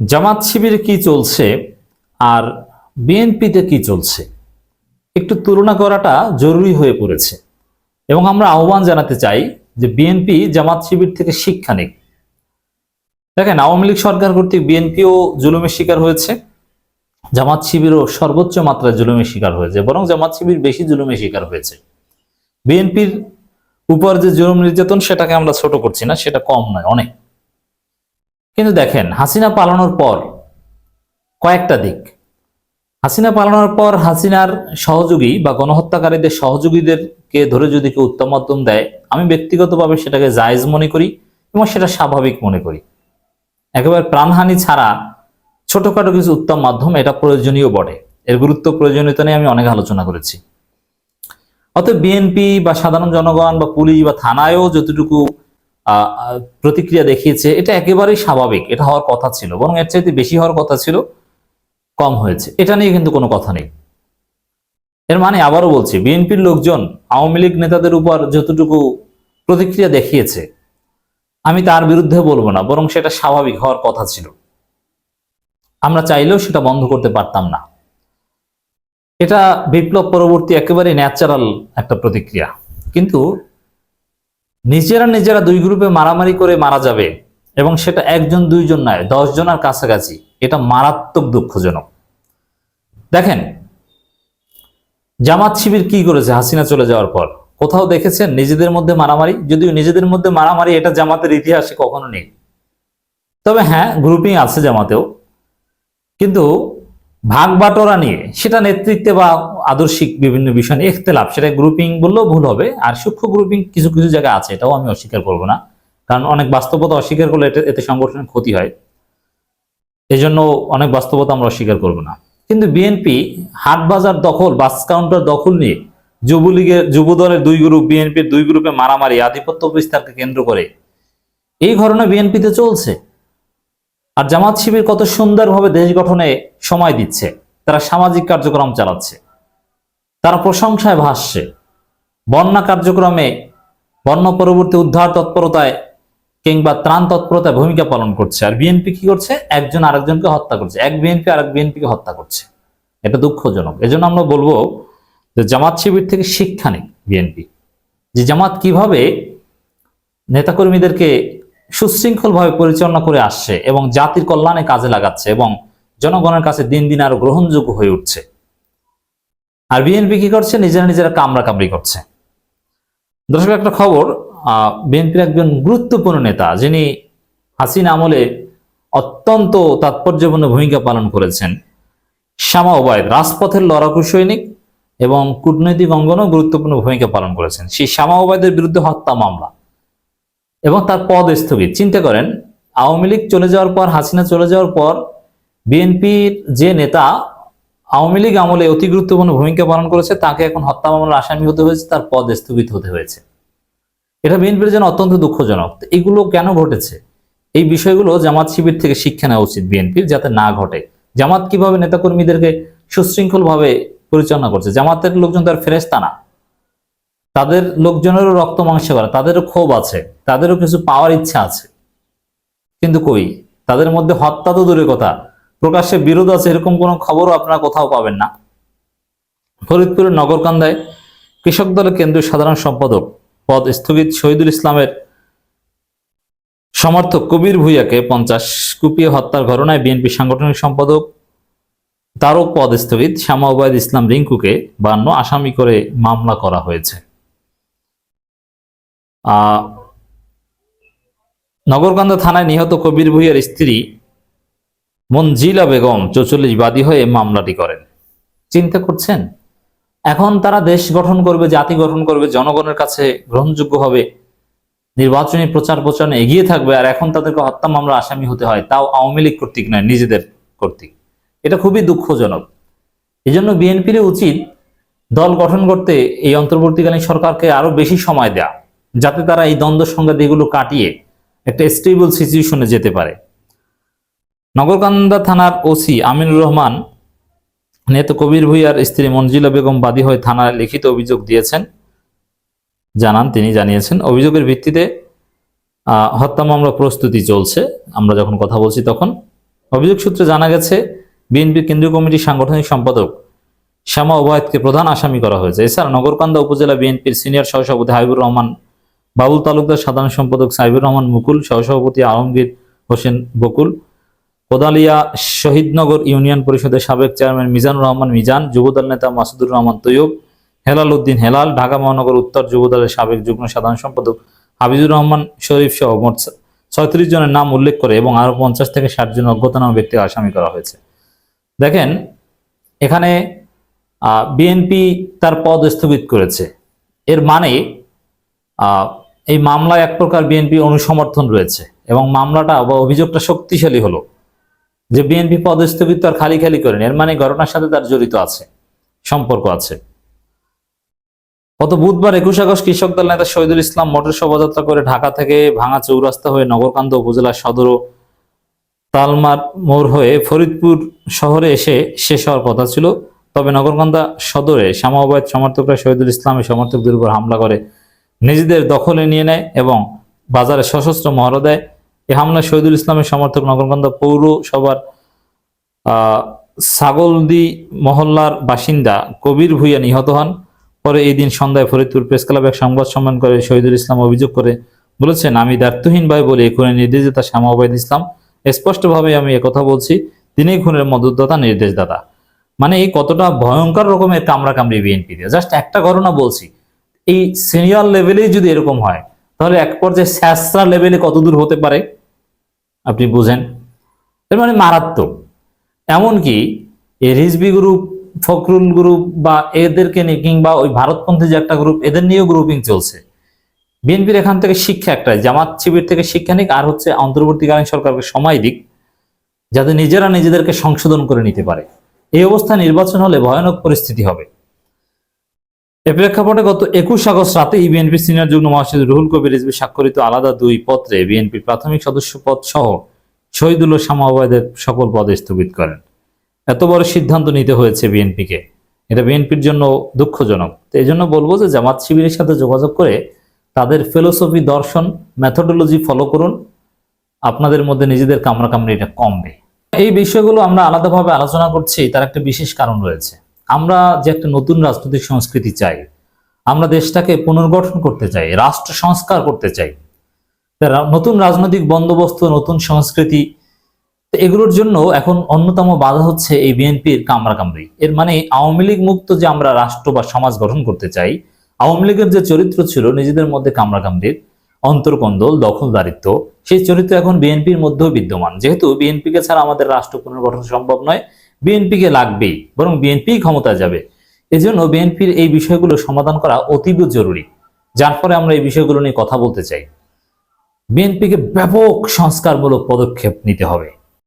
জামাত শিবিরে কি চলছে আর বিএনপিতে কি চলছে একটু তুলনা করাটা জরুরি হয়ে পড়েছে এবং আমরা আহ্বান জানাতে চাই যে বিএনপি জামাত শিবির থেকে শিক্ষা নিক। দেখেন, আওয়ামী লীগ সরকার কর্তৃক বিএনপিও জুলুমের শিকার হয়েছে, জামাত শিবিরও সর্বোচ্চ মাত্রায় জুলুমের শিকার হয়েছে, বরং জামাত শিবির বেশি জুলুমের শিকার হয়েছে। বিএনপির উপর যে জুলুম নির্যাতন সেটাকে আমরা ছোট করছি না, সেটা কম নয়, অনেক। কিন্তু দেখেন, হাসিনা পালানোর পর কয়েকটা দিক, হাসিনা পালানোর পর হাসিনার সহযোগী বা গণহত্যাকারীদের সহযোগীদেরকে ধরে যদি কেউ উত্তম মধ্যম দেয়, আমি ব্যক্তিগতভাবে সেটাকে জায়েজ মনে করি এবং সেটা স্বাভাবিক মনে করি। একেবারে প্রাণহানি ছাড়া ছোটখাটো কিছু উত্তম মাধ্যম এটা প্রয়োজনীয় বটে, এর গুরুত্ব প্রয়োজনীয়তা নিয়ে আমি অনেক আলোচনা করেছি। অতএব বিএনপি বা সাধারণ জনগণ বা পুলিশ বা থানায়ও যতটুকু প্রতিক্রিয়া দেখিয়েছে এটা একেবারেই স্বাভাবিক, এটা হওয়ার কথা ছিল, বরং এর চাইতে বেশি হওয়ার কথা ছিল, কম হয়েছে, এটা নিয়ে কিন্তু কোনো কথা নেই। এর মানে আবারও বলছি, বিএনপির লোকজন আওয়ামী লীগ নেতাদের উপর যতটুকু প্রতিক্রিয়া দেখিয়েছে আমি তার বিরুদ্ধে বলবো না, বরং সেটা স্বাভাবিক হওয়ার কথা ছিল। আমরা চাইলেও সেটা বন্ধ করতে পারতাম না। এটা বিপ্লব পরবর্তী একেবারে ন্যাচারাল একটা প্রতিক্রিয়া। কিন্তু নিজেরা দুই গ্রুপে মারামারি করে মারা যাবে এবং সেটা একজন দুইজন নয়, 10 জনের কাছাকাছি, এটা মারাত্মক দুঃখজনক। দেখেন, জামাত শিবির কি করেছে হাসিনা চলে যাওয়ার পর? কোথাও দেখেছেন নিজেদের মধ্যে মারামারি? যদিও নিজেদের মধ্যে মারামারি এটা জামাতের ইতিহাসে কখনো নেই, তবে হ্যাঁ, গ্রুপিং আছে জামাতেও, কিন্তু ভাগ বাটোয়ারা নিয়ে সেটা নেতৃত্বে বা আদর্শিক বিভিন্ন বিষয় নিয়ে ইখতিলাফ, সেটা গ্রুপিং বললেও ভুল হবে। আর সূক্ষ্ম গ্রুপিং কিছু কিছু জায়গায় আছে, এটাও আমি অস্বীকার করব না, কারণ অনেক বাস্তবতা অস্বীকার করলে এতে সংগঠনের ক্ষতি হয়, এজন্য অনেক বাস্তবতা আমরা অস্বীকার করব না। কিন্তু বিএনপি হাট বাজার দখল, বাস কাউন্টার দখল নিয়ে যুবলীগের যুবদলের দুই গ্রুপ, বিএনপির দুই গ্রুপে মারামারি, আধিপত্য বিস্তারকে কেন্দ্র করে এই ঘটনা বিএনপিতে চলছে। আর জামাত শিবির কত সুন্দরভাবে দেশ গঠনে সময় দিচ্ছে, তারা সামাজিক কার্যক্রম চালাচ্ছে, তারা প্রশংসায় ভাসছে, বন্যা কার্যক্রমে, বন্যা পরবর্তী উদ্ধার তৎপরতায় কিংবা ত্রাণ তৎপরতায় ভূমিকা পালন করছে। আর বিএনপি কি করছে? একজন আরেকজনকে হত্যা করছে, এক বিএনপি আরেক বিএনপিকে হত্যা করছে। এটা দুঃখজনক। এজন্য আমরা বলবো যে জামাত শিবির থেকে শিক্ষা নেই বিএনপি, যে জামাত কিভাবে নেতাকর্মীদেরকে সুশৃঙ্খলভাবে পরিচালনা করে আসছে এবং জাতির কল্যাণে কাজে লাগাচ্ছে এবং জনগণের কাছে দিন দিন আরো গ্রহণযোগ্য হয়ে উঠছে। আর বিএনপি কি করছে? নিজেরা কামড়া কামড়ি করছে। দর্শক, একটা খবর, বিএনপির একজন গুরুত্বপূর্ণ নেতা যিনি হাসিনা আমলে অত্যন্ত তাৎপর্যপূর্ণ ভূমিকা পালন করেছেন, শামা ওবায়দ, রাজপথের লড়াকু সৈনিক এবং কূটনৈতিক অঙ্গনেও গুরুত্বপূর্ণ ভূমিকা পালন করেছেন, সেই শামা ওবায়দের বিরুদ্ধে হত্যা মামলা এবং তার পদ স্থগিত। চিন্তা করেন, আওয়ামী লীগ চলে যাওয়ার পর, হাসিনা চলে যাওয়ার পর বিএনপির যে নেতা আওয়ামী লীগ আমলে অতি গুরুত্বপূর্ণ ভূমিকা পালন করেছে তাকে এখন হত্যা মামলার আসামি হতে হয়েছে, তার পদ স্থগিত হতে হয়েছে। এটা বিএনপির জন্য অত্যন্ত দুঃখজনক। এগুলো কেন ঘটেছে? এই বিষয়গুলো জামাত শিবির থেকে শিক্ষা নেওয়া উচিত বিএনপির, যাতে না ঘটে। জামাত কিভাবে নেতাকর্মীদেরকে সুশৃঙ্খল ভাবে পরিচালনা করছে। জামাতের লোকজন তার ফেরেশতা না, তাদের লোকজনেরও রক্ত মাংসে করা, তাদেরও ক্ষোভ আছে, তাদেরও কিছু পাওয়ার ইচ্ছা আছে, কিন্তু কই, তাদের মধ্যে হত্যা তো দূরের কথা, প্রকাশ্যে বিরোধ আছে এরকম কোনো খবরও আপনারা কোথাও পাবেন না। ফরিদপুরের নগরকান্দায় কৃষক দলের কেন্দ্রীয় সাধারণ সম্পাদক পদ স্থগিত। শহীদুল ইসলামের সমর্থক কবির ভূঁইয়াকে 50 কুপিয়ে হত্যার ঘটনায় বিএনপি সাংগঠনিক সম্পাদক, তারও পদ স্থগিত। শামা ওবায়দ ইসলাম রিঙ্কুকে 52 আসামি করে মামলা করা হয়েছে। নগরকান্দা থানায় নিহত কবির ভূঁইয়ার স্ত্রী মনজিলা বেগম 44 বাদী হয়ে মামলাটি করেন। চিন্তা করছেন, এখন তারা দেশ গঠন করবে, জাতি গঠন করবে, জনগণের কাছে গ্রহণযোগ্য হবে, নির্বাচনী প্রচার প্রচারণে এগিয়ে থাকবে, আর এখন তাদেরকে হত্যা মামলা আসামি হতে হয়, তাও আওয়ামী লীগ কর্তৃক নয়, নিজেদের কর্তৃক। এটা খুবই দুঃখজনক। এই জন্য বিএনপির উচিত দল গঠন করতে এই অন্তর্বর্তীকালীন সরকারকে আরো বেশি সময় দেয়া, যাতে তারা এই দ্বন্দ্ব সংঘাত এগুলো কাটিয়ে একটা স্টেবল সিচুয়েশনে যেতে পারে। নগরকান্দা থানার ওসি আমিনুর রহমান নিহত কবির ভূঁইয়ার স্ত্রী মনজিলা বেগম বাদী হয়ে থানায় লিখিত অভিযোগ দিয়েছেন, তিনি জানিয়েছেন অভিযোগের ভিত্তিতে হত্যা মামলা প্রস্তুতি চলছে। আমরা যখন কথা বলছি তখন অভিযোগ সূত্রে জানা গেছে, বিএনপির কেন্দ্রীয় কমিটির সাংগঠনিক সম্পাদক শ্যামা ওবায়দকে প্রধান আসামি করা হয়েছে। এছাড়া নগরকান্দা উপজেলা বিএনপির সিনিয়র সহসভাপতি হাবিবুর রহমান বাবুল তালুকদার, সাধারণ সম্পাদক সাইবুর রহমান মুকুল, সহসভাপতি আলমগীর হোসেন বকুল, কোদালিয়া শহীদনগর ইউনিয়ন পরিষদের সাবেক চেয়ারম্যান মিজানুর রহমান মিজান, যুবদল নেতা মাসুদুর রহমান তৈয়ব, হেলাল উদ্দিন হেলাল, ঢাকা মহানগর উত্তর যুবদলের সাবেক যুগ্ম সাধারণ সম্পাদক হাবিজুর রহমান শরীফ সহ মোট 36 জনের নাম উল্লেখ করে এবং আরো 50 থেকে 60 জন অজ্ঞাতনামা ব্যক্তিকে আসামি করা হয়েছে। দেখেন, এখানে বিএনপি তার পদ স্থগিত করেছে, এর মানে এই মামলায় এক প্রকার বিএনপি অনুসমর্থন রয়েছে এবং মামলাটা বা অভিযোগটা শক্তিশালী হলো যে বিএনপি পদ স্থগিত আর খালি খালি করেন, এর মানে ঘটনার সাথে তার জড়িত আছে, সম্পর্ক আছে। গত বুধবার 21 আগস্ট কৃষক দল নেতা শহীদুল ইসলাম মোটর শোভাযাত্রা করে ঢাকা থেকে ভাঙা চৌরাস্তা হয়ে নগরকান্দা উপজেলার সদর ও তালমার মোড় হয়ে ফরিদপুর শহরে এসে শেষ হওয়ার কথা ছিল। তবে নগরকান্দা সদরে শ্যামা ওবায়দ সমর্থকরা শহীদুল ইসলামের সমর্থকদের উপর হামলা করে নিজেদের দখলে নিয়ে নেয় এবং বাজারে সশস্ত্র মহড়া দেয়। এই হামলায় শহীদুল ইসলামের সমর্থক নগরকান্দা পৌরসভার ছাগলদি মহল্লার বাসিন্দা কবির ভুইয়া নিহত হন। পরে এই দিন সন্ধ্যায় ফরিদপুর প্রেস ক্লাবে এক সংবাদ সম্মেলন করে শহীদুল ইসলাম অভিযোগ করে বলেছেন, আমি দায়িত্বহীনভাবে এই খুনের নির্দেশদাতা শ্যামা ওবায়দ ইসলাম। স্পষ্টভাবে আমি একথা বলছি, তিনিই খুনের মদতদাতা, নির্দেশদাতা। মানে এই কতটা ভয়ঙ্কর রকমের কামড়া কামড়ি বিএনপি দিয়ে। জাস্ট একটা ঘটনা বলছি, এই সিনিয়র লেভেলেই যদি এরকম হয় তাহলে এক পর্যায়ে স্যাসরা লেভেলে কতদূর হতে পারে আপনি বুঝেন। এর মানে মারাত্মক। এমনকি এই রিজভি গ্রুপ, ফখরুল গ্রুপ বা এদেরকে নিয়ে, কিংবা ওই ভারতপন্থী যে একটা গ্রুপ, এদের নিয়েও গ্রুপিং চলছে। বিএনপির এখান থেকে শিক্ষা একটাই, জামাত শিবির থেকে শিক্ষা নিক, আর হচ্ছে অন্তর্বর্তীকালীন সরকারকে সময় দিক যাতে নিজেরা নিজেদেরকে সংশোধন করে নিতে পারে। এই অবস্থা নির্বাচন হলে ভয়ানক পরিস্থিতি হবে। এ প্রেক্ষাপটে গত 21 আগস্ট রাতে বিএনপি সিনিয়র যুগ্ম মহাসচিব রুহুল কবির রিজভী স্বাক্ষরিত আলাদা 2 পত্রে বিএনপির প্রাথমিক সদস্য পদ সহ শহীদুল ও শ্যামা ওবায়দের সকল পদ স্থগিত করেন। এত বড় সিদ্ধান্ত নিতে হয়েছে বিএনপিকে, এটা বিএনপির জন্য দুঃখজনক। তো এই জন্য বলবো যে জামাত শিবিরের সাথে যোগাযোগ করে তাদের ফিলোসফি, দর্শন, মেথোডোলজি ফলো করুন, আপনাদের মধ্যে নিজেদের কামড়াকামড়িটা কমবে। এই বিষয়গুলো আমরা আলাদাভাবে আলোচনা করছি, তার একটা বিশেষ কারণ রয়েছে। আমরা যে একটা নতুন রাজনৈতিক সংস্কৃতি চাই, আমরা দেশটাকে পুনর্গঠন করতে চাই, রাষ্ট্র সংস্কার করতে চাই, নতুন রাজনৈতিক বন্দোবস্ত, নতুন সংস্কৃতি, এগুলোর জন্য এখন অন্যতম বাধা হচ্ছে এই বিএনপির কামড়াকামড়ি। এর মানে আওয়ামী লীগ মুক্ত যে আমরা রাষ্ট্র বা সমাজ গঠন করতে চাই, আওয়ামী লীগের যে চরিত্র ছিল নিজেদের মধ্যে কামড়াকামড়ির, অন্তর্কন্দল, দখলদারিত্ব, সেই চরিত্র এখন বিএনপির মধ্যেও বিদ্যমান। যেহেতু বিএনপিকে ছাড়া আমাদের রাষ্ট্র পুনর্গঠন সম্ভব নয়, বিএনপিকে লাগবেই, বরং বিএনপি ক্ষমতা যাবে। এজন্য বিএনপির এই বিষয়গুলো সমাধান করা অতীব জরুরি, যার ফলে আমরা এই বিষয়গুলো নিয়ে কথা বলতে চাই। বিএনপিকে ব্যাপক সংস্কারমূলক পদক্ষেপ নিতে হবে।